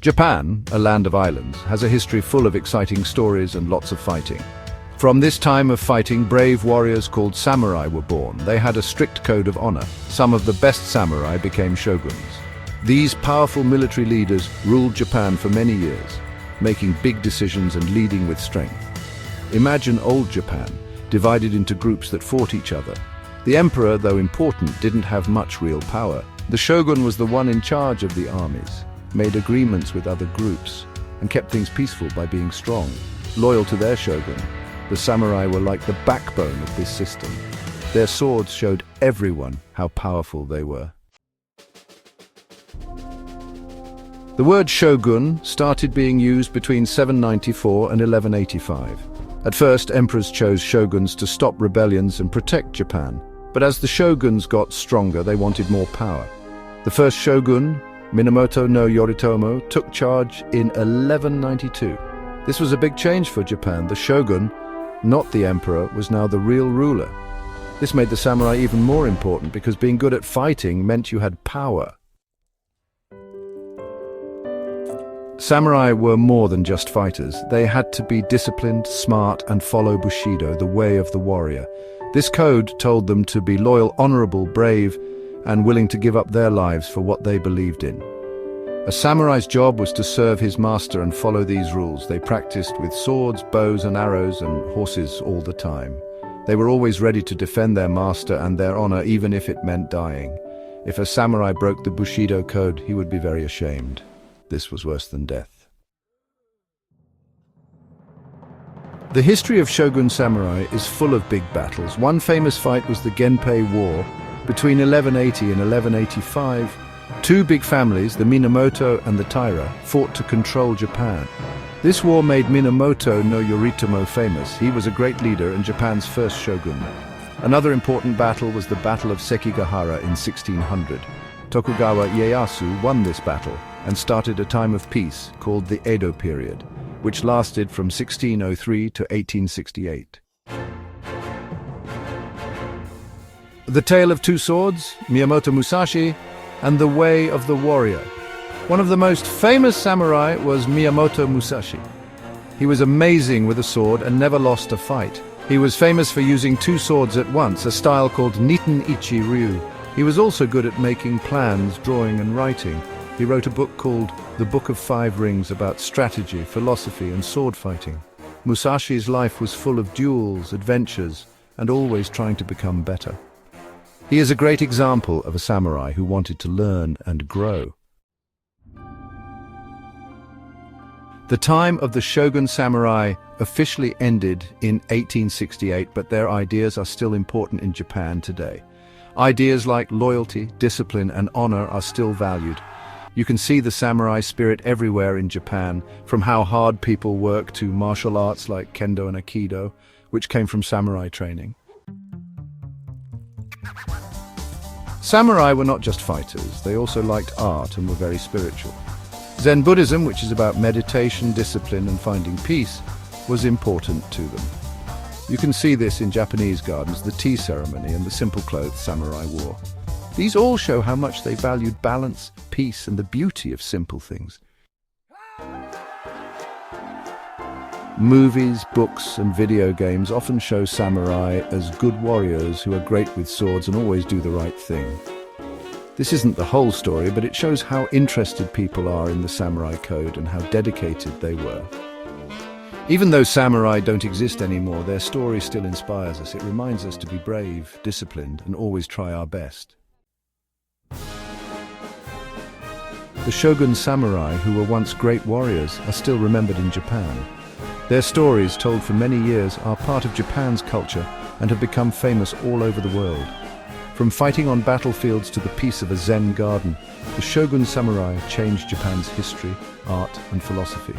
Japan, a land of islands, has a history full of exciting stories and lots of fighting. From this time of fighting, brave warriors called samurai were born. They had a strict code of honor. Some of the best samurai became shoguns. These powerful military leaders ruled Japan for many years, making big decisions and leading with strength. Imagine old Japan, divided into groups that fought each other. The emperor, though important, didn't have much real power. The shogun was the one in charge of the armies, made agreements with other groups, and kept things peaceful by being strong, loyal to their shogun. The samurai were like the backbone of this system. Their swords showed everyone how powerful they were. The word shogun started being used between 794 and 1185. At first, emperors chose shoguns to stop rebellions and protect Japan. But as the shoguns got stronger, they wanted more power. The first shogun, Minamoto no Yoritomo, took charge in 1192. This was a big change for Japan. The shogun, not the emperor, was now the real ruler. This made the samurai even more important because being good at fighting meant you had power. Samurai were more than just fighters. They had to be disciplined, smart, and follow Bushido, the way of the warrior. This code told them to be loyal, honorable, brave, and willing to give up their lives for what they believed in. A samurai's job was to serve his master and follow these rules. They practiced with swords, bows and arrows, and horses all the time. They were always ready to defend their master and their honor, even if it meant dying. If a samurai broke the Bushido code, he would be very ashamed. This was worse than death. The history of shogun samurai is full of big battles. One famous fight was the Genpei War. Between 1180 and 1185, two big families, the Minamoto and the Taira, fought to control Japan. This war made Minamoto no Yoritomo famous. He was a great leader and Japan's first shogun. Another important battle was the Battle of Sekigahara in 1600. Tokugawa Ieyasu won this battle and started a time of peace called the Edo period, which lasted from 1603 to 1868. The Tale of Two Swords, Miyamoto Musashi, and The Way of the Warrior. One of the most famous samurai was Miyamoto Musashi. He was amazing with a sword and never lost a fight. He was famous for using two swords at once, a style called Niten Ichi Ryu. He was also good at making plans, drawing and writing. He wrote a book called The Book of Five Rings about strategy, philosophy and sword fighting. Musashi's life was full of duels, adventures, and always trying to become better. He is a great example of a samurai who wanted to learn and grow. The time of the shogun samurai officially ended in 1868, but their ideas are still important in Japan today. Ideas like loyalty, discipline, and honor are still valued. You can see the samurai spirit everywhere in Japan, from how hard people work to martial arts like kendo and aikido, which came from samurai training. Samurai were not just fighters, they also liked art and were very spiritual. Zen Buddhism, which is about meditation, discipline, and finding peace, was important to them. You can see this in Japanese gardens, the tea ceremony, and the simple clothes samurai wore. These all show how much they valued balance, peace, and the beauty of simple things. Movies, books, and video games often show samurai as good warriors who are great with swords and always do the right thing. This isn't the whole story, but it shows how interested people are in the samurai code and how dedicated they were. Even though samurai don't exist anymore, their story still inspires us. It reminds us to be brave, disciplined, and always try our best. The shogun samurai, who were once great warriors, are still remembered in Japan. Their stories, told for many years, are part of Japan's culture and have become famous all over the world. From fighting on battlefields to the peace of a Zen garden, the shogun samurai changed Japan's history, art, and philosophy.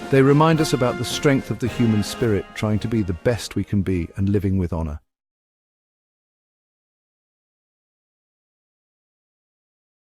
They remind us about the strength of the human spirit, trying to be the best we can be and living with honor.